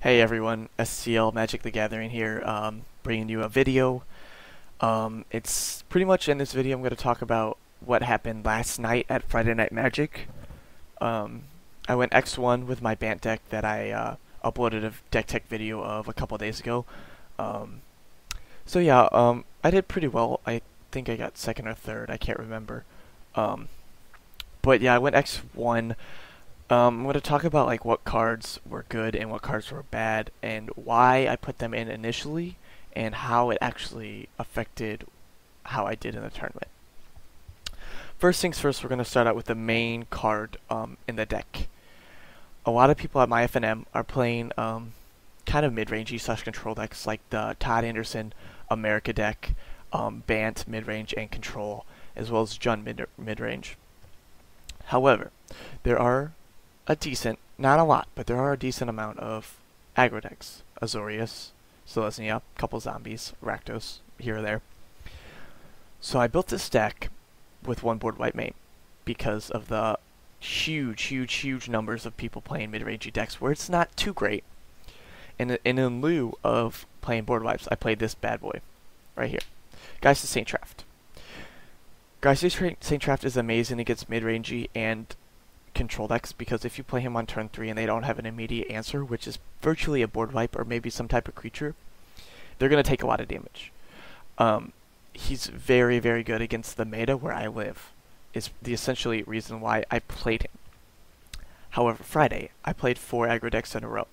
Hey everyone, SCL Magic the Gathering here, bringing you a video. It's pretty much in this video I'm going to talk about what happened last night at Friday Night Magic. I went X1 with my Bant deck that I uploaded a deck tech video of a couple days ago. I did pretty well. I think I got second or third, I can't remember. I went X1. I'm going to talk about like what cards were good and what cards were bad and why I put them in initially and how it actually affected how I did in the tournament. First things first, we're going to start out with the main card in the deck. A lot of people at my FNM are playing kind of mid-rangey / control decks like the Todd Anderson America deck, Bant mid-range and control, as well as Jun mid-range. However, there are a decent, not a lot, but there are a decent amount of aggro decks. Azorius, Selesnya, couple zombies, Rakdos, here or there. So I built this deck with one board wipe main because of the huge numbers of people playing mid-rangey decks where it's not too great. And in lieu of playing board wipes, I played this bad boy right here. Geist of St. Traft. Geist of St. Traft is amazing against mid-rangey and control decks because if you play him on turn 3 and they don't have an immediate answer, which is virtually a board wipe or maybe some type of creature, they're going to take a lot of damage. He's very good against the meta where I live, is the essentially reason why I played him. However, Friday, I played 4 aggro decks in a row.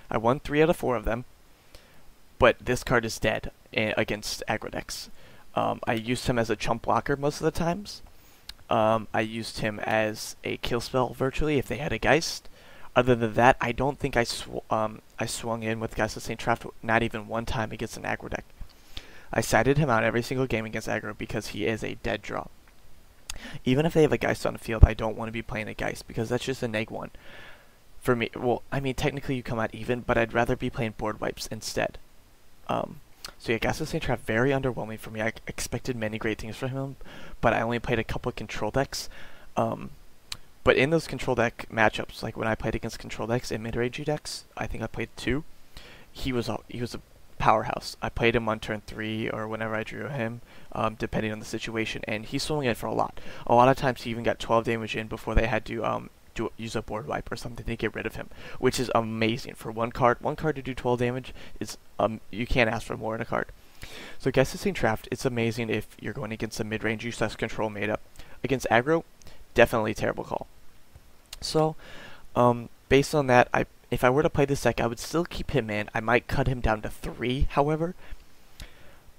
I won 3 out of 4 of them, but this card is dead against aggro decks. I used him as a chump blocker most of the times. I used him as a kill spell virtually if they had a Geist. Other than that, I don't think I swung in with Geist of St. Traft not even one time against an aggro deck. I sided him out every single game against aggro because he is a dead draw. Even if they have a Geist on the field, I don't want to be playing a Geist because that's just a neg-1. For me, well, I mean, technically you come out even, but I'd rather be playing board wipes instead. Geist of St. Traft, very underwhelming for me. I expected many great things from him, but I only played a couple of control decks. But in those control deck matchups, like when I played against control decks and mid-rangey decks, I think I played 2. He was a powerhouse. I played him on turn 3 or whenever I drew him, depending on the situation, and he swung in for a lot. A lot of times he even got 12 damage in before they had to use a board wipe or something to get rid of him, which is amazing for one card. One card to do 12 damage is you can't ask for more in a card. So Geist of St. Traft, it's amazing if you're going against a mid-range / control meta. Against aggro, definitely terrible call. So based on that, if I were to play this deck, I would still keep him in. I might cut him down to 3, however.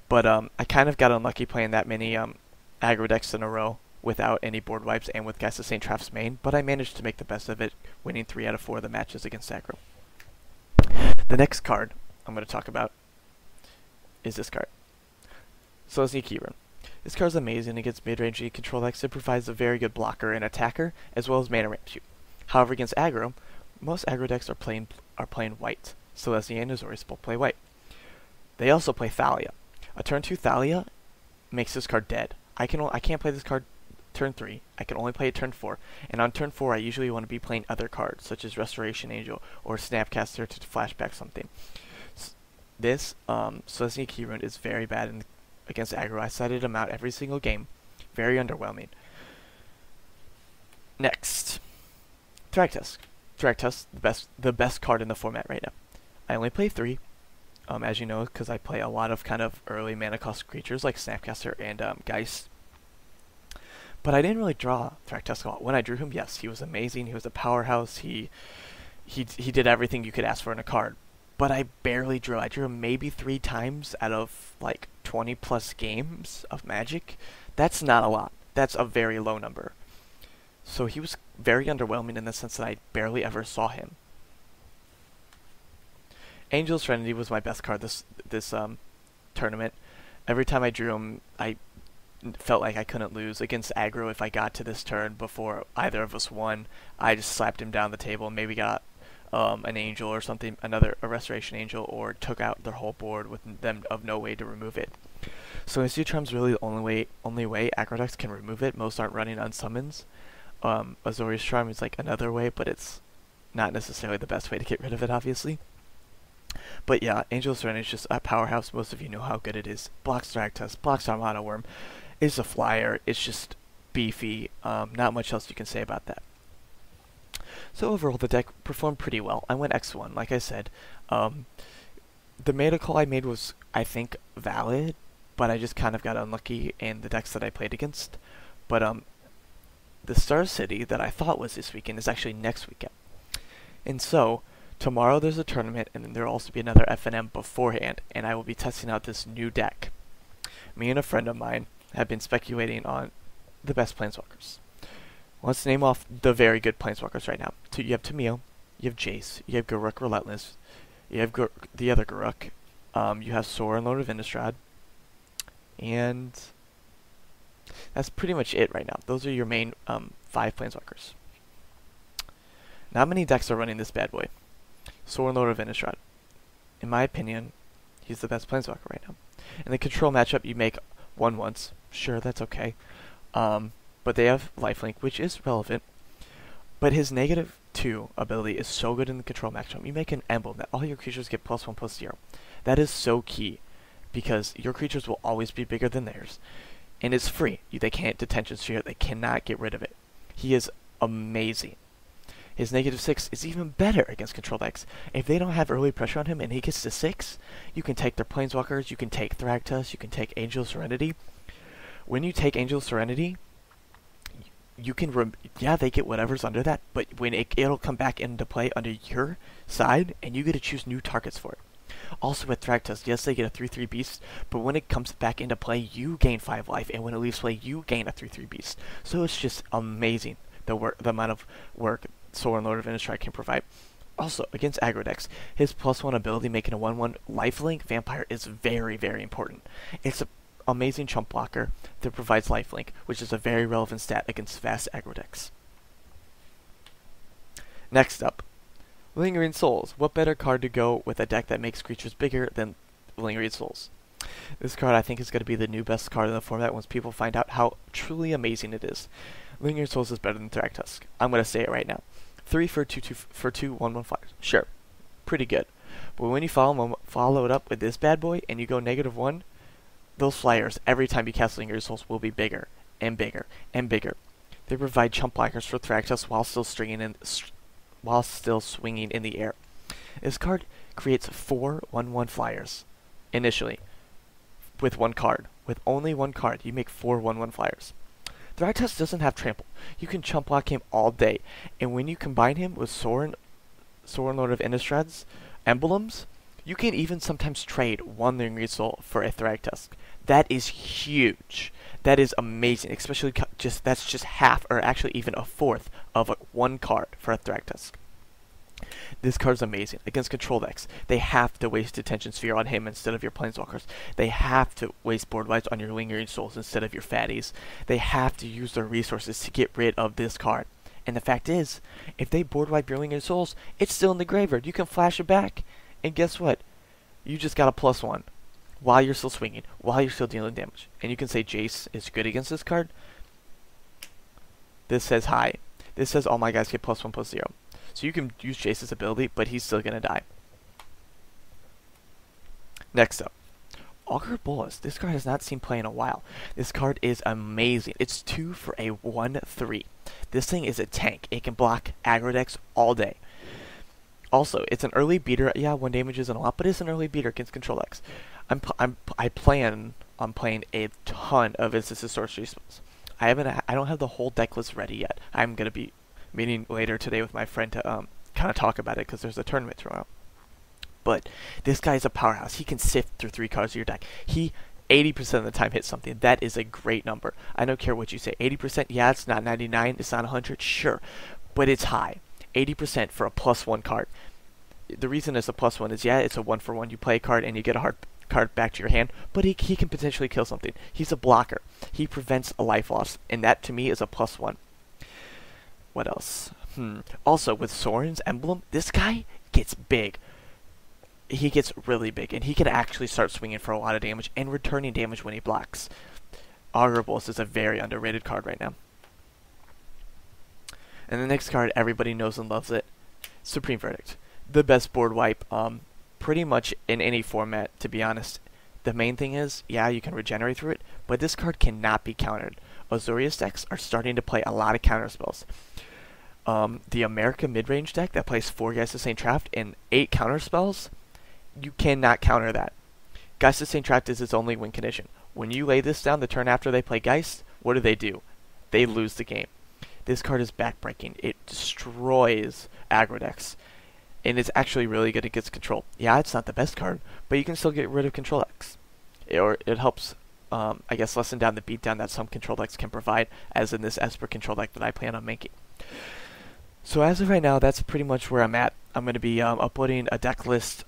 But I kind of got unlucky playing that many aggro decks in a row without any board wipes and with Geist of St. Traft's main, but I managed to make the best of it, winning 3 out of 4 of the matches against aggro. The next card I'm going to talk about is this card. Selesnya Keyrun. This card is amazing against mid-range control decks. It provides a very good blocker and attacker, as well as mana ramp shoot. However, against aggro, most aggro decks are playing white. Selesnya and Azorius both play white. They also play Thalia. A turn 2 Thalia makes this card dead. I can't play this card turn 3, I can only play it turn 4, and on turn 4 I usually want to be playing other cards, such as Restoration Angel or Snapcaster to flashback something. This, Selesnya Keyrun is very bad against aggro. I sided him out every single game. Very underwhelming. Next, Thragtusk. Thragtusk, the best card in the format right now. I only play 3, as you know, because I play a lot of kind of early mana cost creatures like Snapcaster and Geist. But I didn't really draw Thragtusk a lot. When I drew him, yes, he was amazing. He was a powerhouse. He did everything you could ask for in a card. But I barely drew. I drew him maybe 3 times out of like 20 plus games of Magic. That's not a lot. That's a very low number. So he was very underwhelming in the sense that I barely ever saw him. Angel's Serenity was my best card this tournament. Every time I drew him, I felt like I couldn't lose. Against aggro, if I got to this turn before either of us won, I just slapped him down the table and maybe got an angel or something, a restoration angel, or took out their whole board with them of no way to remove it. So Institute Charm's really the only way aggro decks can remove it. Most aren't running unsummons. Azorius Charm is like another way, but it's not necessarily the best way to get rid of it, obviously. But yeah, Angel of Serenity is just a powerhouse. Most of you know how good it is. Blocks Thragtusk, blocks Armada Worm. It's a flyer. It's just beefy. Not much else you can say about that. So overall, the deck performed pretty well. I went X1, like I said. The meta call I made was, I think, valid, but I just kind of got unlucky in the decks that I played against. But the Star City that I thought was this weekend is actually next weekend. And so, tomorrow there's a tournament, and then there will also be another FNM beforehand, and I will be testing out this new deck. Me and a friend of mine have been speculating on the best Planeswalkers. Let's name off the very good Planeswalkers right now. You have Tameo, you have Jace, you have Garruk Relentless, you have the other Garruk, you have Sorin, Lord of Innistrad, and that's pretty much it right now. Those are your main 5 Planeswalkers. Not many decks are running this bad boy. Sorin, Lord of Innistrad. In my opinion, he's the best Planeswalker right now. In the control matchup, you make 1/1s. Sure, that's okay. But they have lifelink, which is relevant. But his -2 ability is so good in the control matchup. You make an emblem that all your creatures get +1/+0. That is so key, because your creatures will always be bigger than theirs. And it's free. They can't detention sphere it. They cannot get rid of it. He is amazing. His -6 is even better against control decks. If they don't have early pressure on him and he gets to 6, you can take their Planeswalkers, you can take Thragtusk, you can take Angel of Serenity. When you take Angel of Serenity, you can, yeah, they get whatever's under that, but when it'll come back into play under your side, and you get to choose new targets for it. Also with Thragtusk, yes, they get a 3/3 beast, but when it comes back into play, you gain 5 life, and when it leaves play, you gain a 3/3 beast. So it's just amazing the amount of work Sorin, Lord of Innistrad can provide. Also, against aggro decks, his +1 ability making a 1/1 lifelink vampire is very, very important. It's an amazing chump blocker that provides lifelink, which is a very relevant stat against fast aggro decks. Next up, Lingering Souls. What better card to go with a deck that makes creatures bigger than Lingering Souls? This card I think is going to be the new best card in the format once people find out how truly amazing it is. Lingering Souls is better than Thragtusk. I'm going to say it right now. 3 for 2 1/1 Sure, pretty good. But when you follow it up with this bad boy and you go -1, those flyers every time you cast Lingering Souls will be bigger and bigger and bigger. They provide chump blockers for Thragtusk while still swinging in the air. This card creates 4 1/1 flyers initially with one card. With only one card, you make 4 1/1 flyers. Thragtusk doesn't have trample. You can chump block him all day, and when you combine him with Sorin, Lord of Innistrad's emblems, you can even sometimes trade one Lingering Soul for a Thragtusk. That is huge. That is amazing, especially that's just half, or actually even a fourth of one card for a Thragtusk. This card is amazing. Against control decks, they have to waste Detention Sphere on him instead of your Planeswalkers. They have to waste board wipes on your Lingering Souls instead of your fatties. They have to use their resources to get rid of this card. And the fact is, if they board wipe your Lingering Souls, it's still in the graveyard. You can flash it back, and guess what? You just got a +1 while you're still swinging, while you're still dealing damage. And you can say Jace is good against this card. This says hi. This says all my guys get +1/+0. So you can use Jace's ability, but he's still going to die. Next up, Augur Bolas. This card has not seen play in a while. This card is amazing. It's 2 for a 1/3. This thing is a tank. It can block aggro decks all day. Also, it's an early beater. Yeah, 1 damage isn't a lot, but it's an early beater against control decks. I plan on playing a ton of Instances Sorcery spells. I don't have the whole deck list ready yet. I'm going to be meeting later today with my friend to kind of talk about it, because there's a tournament tomorrow. But this guy is a powerhouse. He can sift through 3 cards of your deck. He 80% of the time hits something. That is a great number. I don't care what you say. 80%, yeah, it's not 99, it's not 100, sure, but it's high. 80% for a +1 card. The reason it's a +1 is, yeah, it's a 1-for-1. You play a card and you get a hard card back to your hand, but he can potentially kill something. He's a blocker. He prevents a life loss, and that to me is a +1. What else? Also, with Sorin's emblem, this guy gets big. He gets really big, and he can actually start swinging for a lot of damage and returning damage when he blocks. Augur Bolas is a very underrated card right now. And the next card, everybody knows and loves it. Supreme Verdict. The best board wipe pretty much in any format, to be honest. The main thing is, yeah, you can regenerate through it, but this card cannot be countered. Azorius decks are starting to play a lot of counter spells. The America mid-range deck that plays 4 Geist of St. Traft and 8 counter spells, you cannot counter that. Geist of St. Traft is its only win condition. When you lay this down the turn after they play Geist, what do? They lose the game. This card is backbreaking. It destroys aggro decks. And it's actually really good against control. Yeah, it's not the best card, but you can still get rid of control decks. It helps, I guess, lessen down the beatdown that some control decks can provide, as in this Esper Control deck that I plan on making. So as of right now, that's pretty much where I'm at. I'm going to be uploading a deck list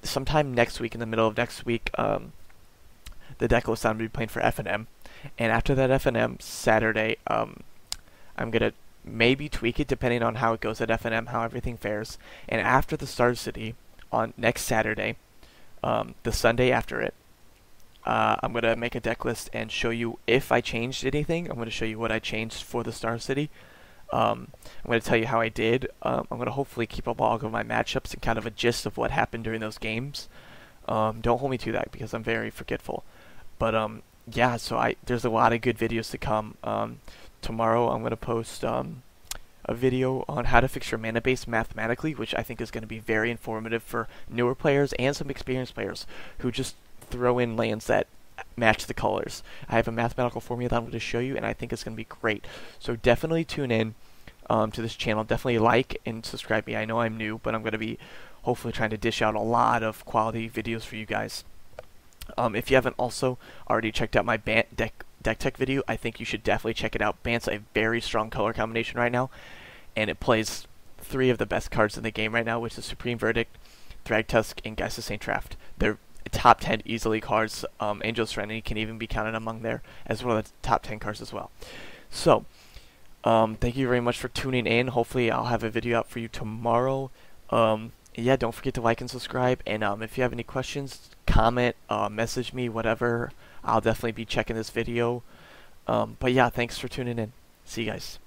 sometime next week, in the middle of next week. The deck list I'm going to be playing for FNM. And after that FNM, Saturday, I'm going to maybe tweak it depending on how it goes at FNM, how everything fares. And after the Star City, on next Saturday, the Sunday after it, I'm going to make a deck list and show you if I changed anything. I'm going to show you what I changed for the Star City. I'm going to tell you how I did. I'm going to hopefully keep a log of my matchups and kind of a gist of what happened during those games. Don't hold me to that because I'm very forgetful. But yeah, so there's a lot of good videos to come. Tomorrow I'm going to post a video on how to fix your mana base mathematically, which I think is going to be very informative for newer players and some experienced players who just throw in lands that match the colors. I have a mathematical formula that I'm going to show you, and I think it's going to be great. So definitely tune in to this channel. Definitely like and subscribe me. I know I'm new, but I'm going to be hopefully trying to dish out a lot of quality videos for you guys. If you haven't also already checked out my deck tech video, I think you should definitely check it out. Bant's a very strong color combination right now, and it plays 3 of the best cards in the game right now, which is Supreme Verdict, Thragtusk, and Geist of St. Traft. They're top 10 easily cards. Angel Serenity can even be counted among there as one of the top 10 cards as well. So, thank you very much for tuning in. Hopefully I'll have a video out for you tomorrow. Yeah, don't forget to like and subscribe, and if you have any questions, comment, message me, whatever. I'll definitely be checking this video. But yeah, thanks for tuning in. See you guys.